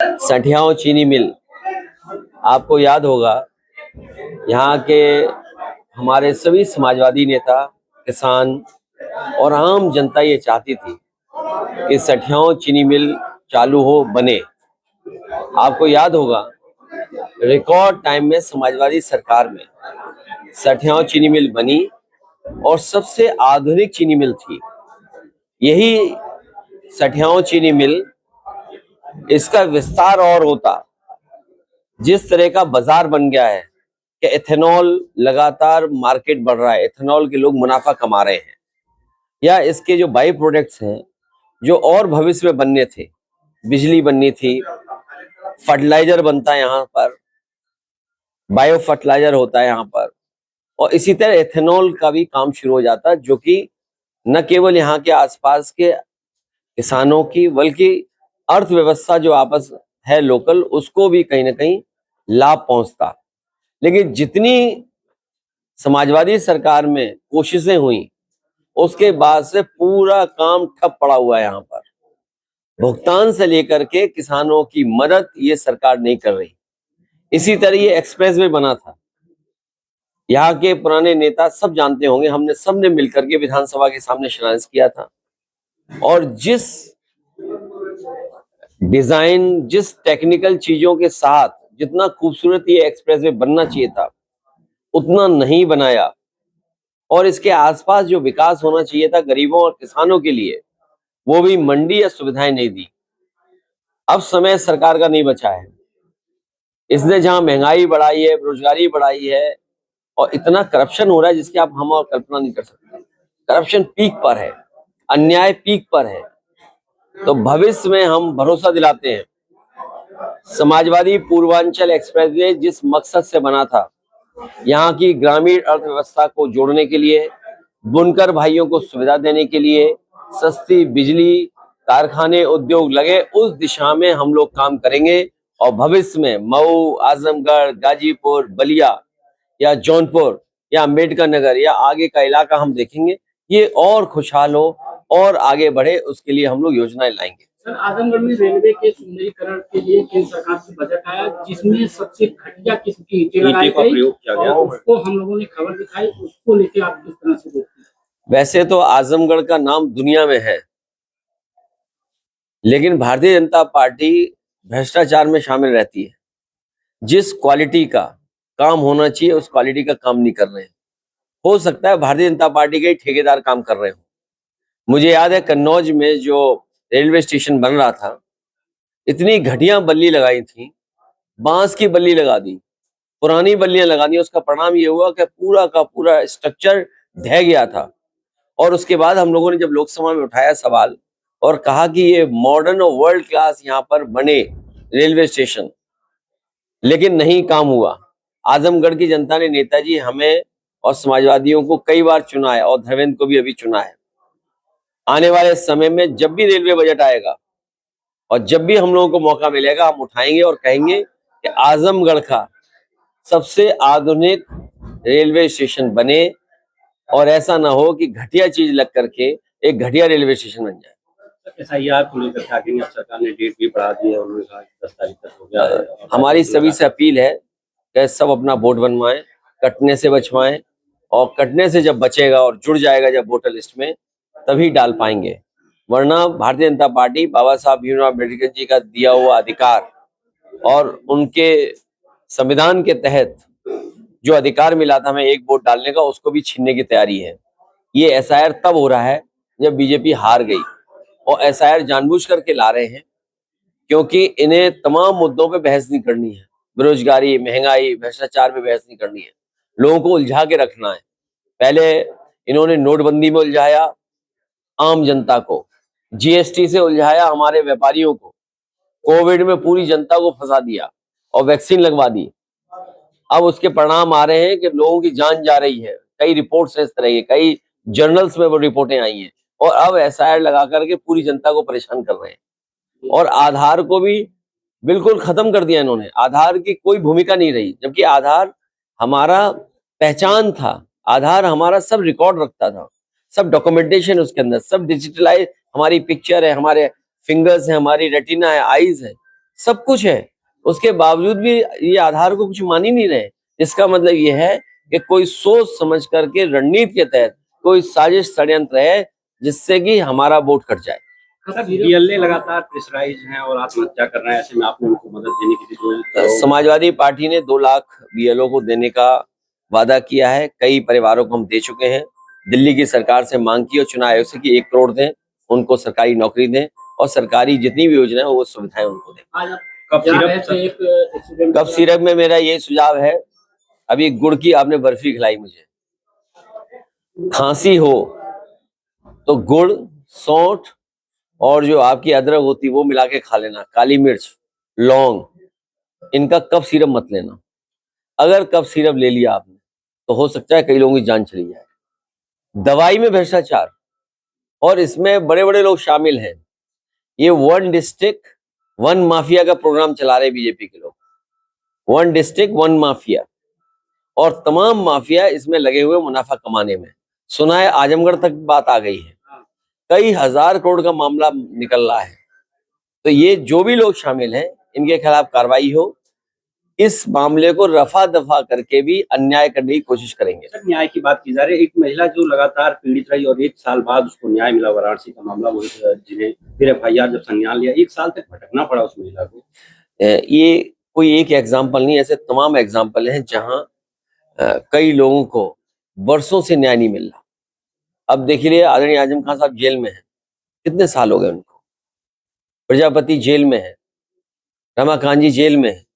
सठियाओं चीनी मिल, आपको याद होगा यहाँ के हमारे सभी समाजवादी नेता, किसान और आम जनता ये चाहती थी कि सठियाओं चीनी मिल चालू हो, बने। आपको याद होगा रिकॉर्ड टाइम में समाजवादी सरकार में सठियाओं चीनी मिल बनी और सबसे आधुनिक चीनी मिल थी यही सठियाओं चीनी मिल। इसका विस्तार और होता, जिस तरह का बाजार बन गया है कि एथेनॉल लगातार मार्केट बढ़ रहा है, एथेनॉल के लोग मुनाफा कमा रहे हैं, या इसके जो बाई प्रोडक्ट्स हैं जो और भविष्य में बनने थे, बिजली बननी थी, फर्टिलाइजर बनता है यहाँ पर, बायो फर्टिलाइजर होता है यहाँ पर, और इसी तरह एथेनॉल का भी काम शुरू हो जाता, जो कि न केवल यहाँ के आसपास के किसानों की बल्कि अर्थव्यवस्था जो आपस है लोकल, उसको भी कहीं ना कहीं लाभ पहुंचता। लेकिन जितनी समाजवादी सरकार में कोशिशें हुई, उसके बाद से पूरा काम ठप पड़ा हुआ है। यहाँ पर भुगतान से लेकर के किसानों की मदद ये सरकार नहीं कर रही। इसी तरह ये एक्सप्रेस वे बना था, यहाँ के पुराने नेता सब जानते होंगे, हमने सबने मिलकर के विधानसभा के सामने शिलान्यास किया था, और जिस डिजाइन, जिस टेक्निकल चीजों के साथ जितना खूबसूरत ये एक्सप्रेस वे बनना चाहिए था, उतना नहीं बनाया। और इसके आसपास जो विकास होना चाहिए था गरीबों और किसानों के लिए, वो भी मंडी या सुविधाएं नहीं दी। अब समय सरकार का नहीं बचा है। इसने जहां महंगाई बढ़ाई है, बेरोजगारी बढ़ाई है, और इतना करप्शन हो रहा है जिसकी हम और कल्पना नहीं कर सकते। करप्शन पीक पर है, अन्याय पीक पर है। तो भविष्य में हम भरोसा दिलाते हैं, समाजवादी पूर्वांचल एक्सप्रेसवे जिस मकसद से बना था, यहाँ की ग्रामीण अर्थव्यवस्था को जोड़ने के लिए, बुनकर भाइयों को सुविधा देने के लिए, सस्ती बिजली, कारखाने, उद्योग लगे, उस दिशा में हम लोग काम करेंगे। और भविष्य में मऊ, आजमगढ़, गाजीपुर, बलिया या जौनपुर या अम्बेडकर नगर या आगे का इलाका हम देखेंगे, ये और खुशहाल हो और आगे बढ़े, उसके लिए हम लोग योजनाएं लाएंगे। सर, आजमगढ़ में रेलवे के सुंदरीकरण के लिए केंद्र सरकार से बजट आया, जिसमें सबसे घटिया किस्म की ईंटें लगाई गई और उसको हम लोगों ने खबर दिखाई। उसको लेके आप किस तरह से देखते हैं? वैसे तो आजमगढ़ का नाम दुनिया में है, लेकिन भारतीय जनता पार्टी भ्रष्टाचार में शामिल रहती है। जिस क्वालिटी का काम होना चाहिए उस क्वालिटी का काम नहीं कर रहे हैं। हो सकता है भारतीय जनता पार्टी के ठेकेदार काम कर रहे हो। मुझे याद है कन्नौज में जो रेलवे स्टेशन बन रहा था, इतनी घटिया बल्ली लगाई थी, बांस की बल्ली लगा दी, पुरानी बल्लियां लगा दी। उसका परिणाम ये हुआ कि पूरा का पूरा स्ट्रक्चर ढह गया था। और उसके बाद हम लोगों ने जब लोकसभा में उठाया सवाल और कहा कि ये मॉडर्न और वर्ल्ड क्लास यहाँ पर बने रेलवे स्टेशन, लेकिन नहीं काम हुआ। आजमगढ़ की जनता ने नेताजी हमें और समाजवादियों को कई बार चुना है, और धर्मेंद्र को भी अभी चुना है। आने वाले समय में जब भी रेलवे बजट आएगा और जब भी हम लोगों को मौका मिलेगा, हम उठाएंगे और कहेंगे कि आजमगढ़ का सबसे आधुनिक रेलवे स्टेशन बने, और ऐसा ना हो कि घटिया चीज लग करके एक घटिया रेलवे स्टेशन बन जाए। SIR को लेकर आगे सरकार ने डेट भी बढ़ा दी है, उन्होंने कहा 10 तारीख तक हो गया। हमारी सभी से अपील है कि सब अपना वोट बनवाएं, कटने से बचवाएं, और कटने से जब बचेगा और जुड़ जाएगा जब वोटर लिस्ट में, तभी डाल पाएंगे। वरना भारतीय जनता पार्टी बाबा साहब भीमराव अम्बेडकर जी का दिया हुआ अधिकार और उनके संविधान के तहत जो अधिकार मिला था हमें एक वोट डालने का, उसको भी छीनने की तैयारी है। ये SIR तब हो रहा है जब बीजेपी हार गई, और SIR जानबूझ करके ला रहे हैं क्योंकि इन्हें तमाम मुद्दों पे बहस नहीं करनी है। बेरोजगारी, महंगाई, भ्रष्टाचार पे बहस नहीं करनी है, लोगों को उलझा के रखना है। पहले इन्होंने नोटबंदी में उलझाया आम जनता को, GST से उलझाया हमारे व्यापारियों को, कोविड में पूरी जनता को फंसा दिया और वैक्सीन लगवा दी। अब उसके परिणाम आ रहे हैं कि लोगों की जान जा रही है। कई रिपोर्ट्स इस तरह की, कई जर्नल्स में वो रिपोर्टें आई हैं, और अब SIR लगा करके पूरी जनता को परेशान कर रहे हैं। और आधार को भी बिल्कुल खत्म कर दिया इन्होंने, आधार की कोई भूमिका नहीं रही, जबकि आधार हमारा पहचान था, आधार हमारा सब रिकॉर्ड रखता था, सब डॉक्यूमेंटेशन उसके अंदर, सब डिजिटलाइज, हमारी पिक्चर है, हमारे फिंगर्स है, हमारी रेटिना है, आईज है, सब कुछ है, उसके बावजूद भी ये आधार को कुछ मान ही नहीं रहे। इसका मतलब ये है कि कोई सोच समझ करके रणनीति के तहत कोई साजिश षड्यंत्र है जिससे कि हमारा वोट कट जाए। सर, बीएलए लगातार प्रेशराइज हैं और आत्महत्या कर रहे हैं, ऐसे में आपने उनको मदद देने के लिए समाजवादी पार्टी ने 2 लाख बीएलओ को देने का वादा किया है। कई परिवारों को हम दे चुके हैं। दिल्ली की सरकार से मांग की और चुनाव आयोग से कि 1 करोड़ दें, उनको सरकारी नौकरी दें और सरकारी जितनी भी योजना है वो सुविधाएं उनको दें। कफ सिरप में मेरा ये सुझाव है, अभी गुड़ की आपने बर्फी खिलाई मुझे, खांसी हो तो गुड़, सौंठ और जो आपकी अदरक होती वो मिला के खा लेना, काली मिर्च, लौंग, इनका कफ सिरप मत लेना। अगर कफ सिरप ले लिया आपने तो हो सकता है कई लोगों की जान चली जाए। दवाई में भ्रष्टाचार, और इसमें बड़े बड़े लोग शामिल हैं। ये 1 डिस्ट्रिक्ट 1 माफिया का प्रोग्राम चला रहे बीजेपी के लोग। 1 डिस्ट्रिक्ट 1 माफिया, और तमाम माफिया इसमें लगे हुए मुनाफा कमाने में। सुना है आजमगढ़ तक बात आ गई है, कई हजार करोड़ का मामला निकल रहा है। तो ये जो भी लोग शामिल हैं इनके खिलाफ कार्रवाई हो। इस मामले को रफा दफा करके भी अन्याय करने की कोशिश करेंगे। सर, न्याय की बात की जा रही है, एक महिला जो लगातार पीड़ित रही और 1 साल बाद उसको न्याय मिला, वाराणसी का मामला, वो जिन्हें फिर FIR जब संज्ञान लिया, 1 साल तक भटकना पड़ा उस महिला को। ये कोई एक एग्जाम्पल नहीं, ऐसे तमाम एग्जाम्पल हैं जहां कई लोगों को वर्षों से न्याय नहीं मिल रहा। अब देखिए आदरणीय आजम खान साहब जेल में हैं, कितने साल हो गए उनको। प्रजापति जेल में है, रमाकांत जी जेल में है।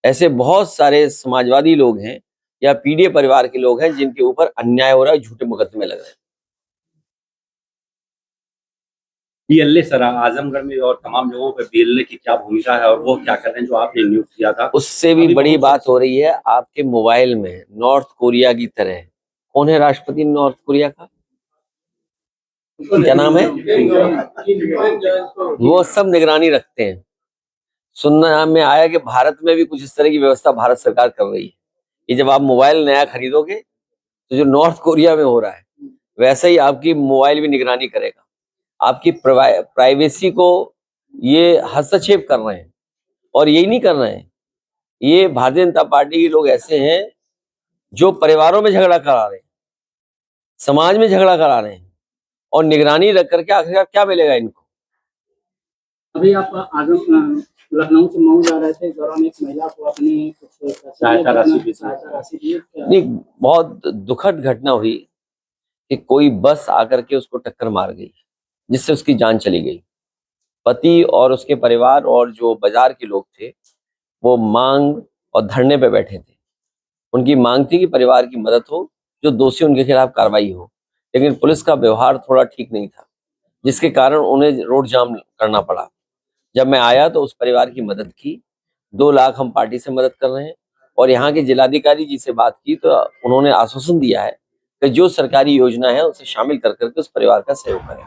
ऐसे बहुत सारे समाजवादी लोग हैं या पीडीए परिवार के लोग हैं जिनके ऊपर अन्याय हो रहा है, झूठे मुकदमे लग रहे हैं। बीएलए सर, आजमगढ़ में और तमाम लोगों पर बीएलए की क्या भूमिका है और वो क्या कर रहे हैं जो आपने नियुक्त किया था? उससे भी बड़ी बात हो रही है, आपके मोबाइल में नॉर्थ कोरिया की तरह, कौन है राष्ट्रपति नॉर्थ कोरिया का, क्या नाम है, वो सब निगरानी रखते हैं। सुनना में आया कि भारत में भी कुछ इस तरह की व्यवस्था भारत सरकार कर रही है कि जब आप मोबाइल नया खरीदोगे तो जो नॉर्थ कोरिया में हो रहा है वैसे ही आपकी मोबाइल भी निगरानी करेगा। आपकी प्राइवेसी को ये हस्तक्षेप कर रहे हैं, और यही नहीं कर रहे हैं, ये भारतीय जनता पार्टी के लोग ऐसे हैं जो परिवारों में झगड़ा करा रहे हैं, समाज में झगड़ा करा रहे हैं, और निगरानी रख करके आखिरकार क्या मिलेगा इनको। अभी आप लखनऊ से मऊ जा रहे थे, इस दौरान एक महिला को अपनी कुछ सहायता राशि दी। नहीं, बहुत दुखद घटना हुई कि कोई बस आकर के उसको टक्कर मार गई जिससे उसकी जान चली गई। पति और उसके परिवार और जो बाजार के लोग थे वो मांग और धरने पे बैठे थे। उनकी मांग थी कि परिवार की मदद हो, जो दोषी उनके खिलाफ कार्रवाई हो, लेकिन पुलिस का व्यवहार थोड़ा ठीक नहीं था जिसके कारण उन्हें रोड जाम करना पड़ा। जब मैं आया तो उस परिवार की मदद की। 2 लाख हम पार्टी से मदद कर रहे हैं, और यहाँ के जिलाधिकारी जी से बात की तो उन्होंने आश्वासन दिया है कि जो सरकारी योजना है उसे शामिल कर करके उस परिवार का सहयोग करें।